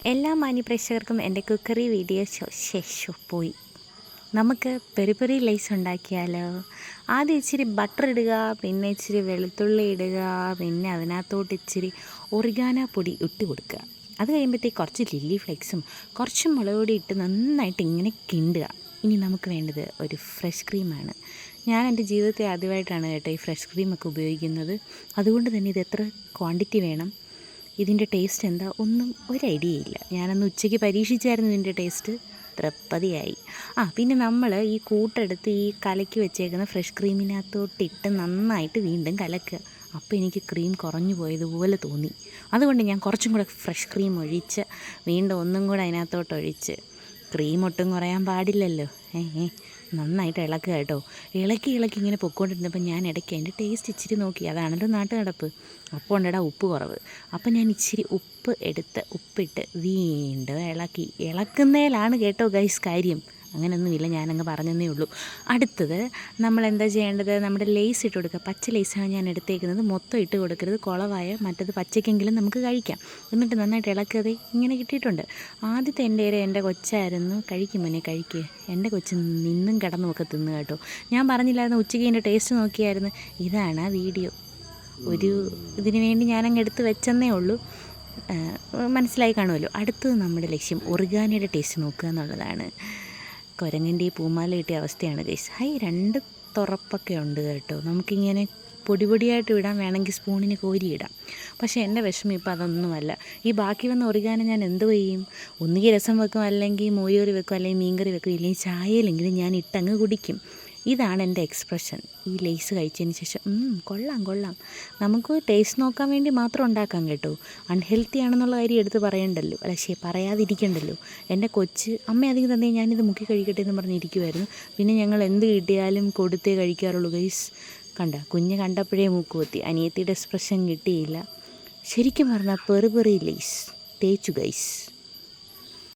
എല്ലാ മാന്യപ്രേക്ഷകർക്കും എൻ്റെ cookery video ശേഷം പോയി. നമുക്ക് പെരി പെരി ലൈസ് ഉണ്ടാക്കിയാലോ? ആദ്യം ഇച്ചിരി ബട്ടർ ഇടുക, പിന്നെ ഇച്ചിരി വെളുത്തുള്ളി ഇടുക, പിന്നെ അതിനകത്തോട്ട് ഇച്ചിരി ഒറിഗാനോ പൊടി ഇട്ട് കൊടുക്കുക. അത് കഴിയുമ്പോഴത്തേക്ക് കുറച്ച് ലില്ലി ഫ്ലേക്സും കുറച്ച് മുളക് പൊടി ഇട്ട് നന്നായിട്ട് ഇങ്ങനെ കിണ്ടുക. ഇനി നമുക്ക് വേണ്ടത് ഒരു ഫ്രഷ് ക്രീമാണ്. ഞാൻ എൻ്റെ ജീവിതത്തിൽ ആദ്യമായിട്ടാണ് കേട്ടോ ഈ ഫ്രഷ് ക്രീമൊക്കെ ഉപയോഗിക്കുന്നത്. അതുകൊണ്ട് തന്നെ ഇത് എത്ര ക്വാണ്ടിറ്റി വേണം, ഇതിൻ്റെ ടേസ്റ്റ് എന്താ ഒന്നും ഒരു ഐഡിയ ഇല്ല. ഞാനന്ന് ഉച്ചയ്ക്ക് പരീക്ഷിച്ചായിരുന്നു ഇതിൻ്റെ ടേസ്റ്റ്, തൃപ്പതിയായി. പിന്നെ നമ്മൾ ഈ കൂട്ടെടുത്ത് ഈ കലക്കി വെച്ചേക്കുന്ന ഫ്രഷ് ക്രീമിനകത്തോട്ടിട്ട് നന്നായിട്ട് വീണ്ടും കലക്കുക. അപ്പോൾ എനിക്ക് ക്രീം കുറഞ്ഞു പോയതുപോലെ തോന്നി. അതുകൊണ്ട് ഞാൻ കുറച്ചും കൂടെ ഫ്രഷ് ക്രീം ഒഴിച്ച് വീണ്ടും ഒന്നും കൂടെ അതിനകത്തോട്ടൊഴിച്ച്, ക്രീം ഒട്ടും കുറയാൻ പാടില്ലല്ലോ, നന്നായിട്ട് ഇളക്കുക കേട്ടോ. ഇളക്കി ഇങ്ങനെ പൊയ്ക്കൊണ്ടിരുന്നപ്പോൾ ഞാൻ ഇടയ്ക്ക് അതിൻ്റെ ടേസ്റ്റ് ഇച്ചിരി നോക്കി. അതാണല്ലോ നാട്ടു നടപ്പ്. അപ്പോൾ ഉണ്ടടാ ഉപ്പ് കുറവ്. അപ്പോൾ ഞാൻ ഇച്ചിരി ഉപ്പിട്ട് വീണ്ടും ഇളക്കുന്നതിലാണ് കേട്ടോ ഗൈസ് കാര്യം. അങ്ങനെയൊന്നുമില്ല, ഞാനങ്ങ് പറഞ്ഞതേ ഉള്ളൂ. അടുത്തത് നമ്മൾ എന്താ ചെയ്യേണ്ടത്, നമ്മുടെ ലേസ് ഇട്ട് കൊടുക്കുക. പച്ച ലേസാണ് ഞാൻ എടുത്തേക്കുന്നത്. മൊത്തം ഇട്ട് കൊടുക്കരുത്, കുളവായ മറ്റത് പച്ചയ്ക്കെങ്കിലും നമുക്ക് കഴിക്കാം. എന്നിട്ട് നന്നായിട്ട് ഇളക്കതേ ഇങ്ങനെ കിട്ടിയിട്ടുണ്ട്. ആദ്യത്തെ എൻ്റെ കൊച്ചായിരുന്നു. കഴിക്കും മോനെ കഴിക്കുക. എൻ്റെ കൊച്ച് നിന്നും കിടന്നുമൊക്കെ തിന്നു കേട്ടോ. ഞാൻ പറഞ്ഞില്ലായിരുന്നു ഉച്ചയ്ക്ക് എൻ്റെ ടേസ്റ്റ് നോക്കിയായിരുന്നു. ഇതാണ് ആ വീഡിയോ. ഒരു ഇതിന് വേണ്ടി ഞാനങ്ങ് എടുത്ത് വെച്ചെന്നേ ഉള്ളൂ. മനസ്സിലായി കാണുമല്ലോ. അടുത്തത് നമ്മുടെ ലക്ഷ്യം ഒറിഗാനോയുടെ ടേസ്റ്റ് നോക്കുക എന്നുള്ളതാണ്. കുരങ്ങിൻ്റെ ഈ പൂമാല കിട്ടിയ അവസ്ഥയാണ് ഗൈസ്. 2 തുറപ്പൊക്കെ ഉണ്ട് കേട്ടോ. നമുക്കിങ്ങനെ പൊടിയായിട്ട് ഇടാൻ വേണമെങ്കിൽ സ്പൂണിന് കോരിയിടാം. പക്ഷേ എൻ്റെ വിഷമം ഇപ്പോൾ അതൊന്നുമല്ല. ഈ ബാക്കി വന്ന ഒറിഗാനോ ഞാൻ എന്ത് ചെയ്യും? ഒന്നുകിൽ രസം വെക്കും, അല്ലെങ്കിൽ മോരുകറി വെക്കും, അല്ലെങ്കിൽ മീൻകറി വെക്കും, ഇല്ലെങ്കിൽ ചായയിലെങ്കിലും ഞാൻ ഇട്ടങ്ങ് കുടിക്കും. ഇതാണ് എൻ്റെ എക്സ്പ്രഷൻ ഈ ലേസ് കഴിച്ചതിന് ശേഷം. കൊള്ളാം. നമുക്ക് ടേസ്റ്റ് നോക്കാൻ വേണ്ടി മാത്രം ഉണ്ടാക്കാം കേട്ടോ. അൺഹെൽത്തി ആണെന്നുള്ള കാര്യം എടുത്ത് പറയണ്ടല്ലോ, പക്ഷേ പറയാതിരിക്കണ്ടല്ലോ. എൻ്റെ കൊച്ച് അമ്മ അധികം തന്നെ ഞാനിത് മുക്കി കഴിക്കട്ടെ എന്ന് പറഞ്ഞിരിക്കുമായിരുന്നു. പിന്നെ ഞങ്ങൾ എന്ത് കിട്ടിയാലും കൊടുത്തേ കഴിക്കാറുള്ളൂ ഗൈസ്. കുഞ്ഞ് കണ്ടപ്പോഴേ മൂക്കുകുത്തി. അനിയത്തിയുടെ എക്സ്പ്രഷൻ കിട്ടിയില്ല. ശരിക്കും പറഞ്ഞാൽ പെറി ലേസ് തേച്ചു ഗൈസ്.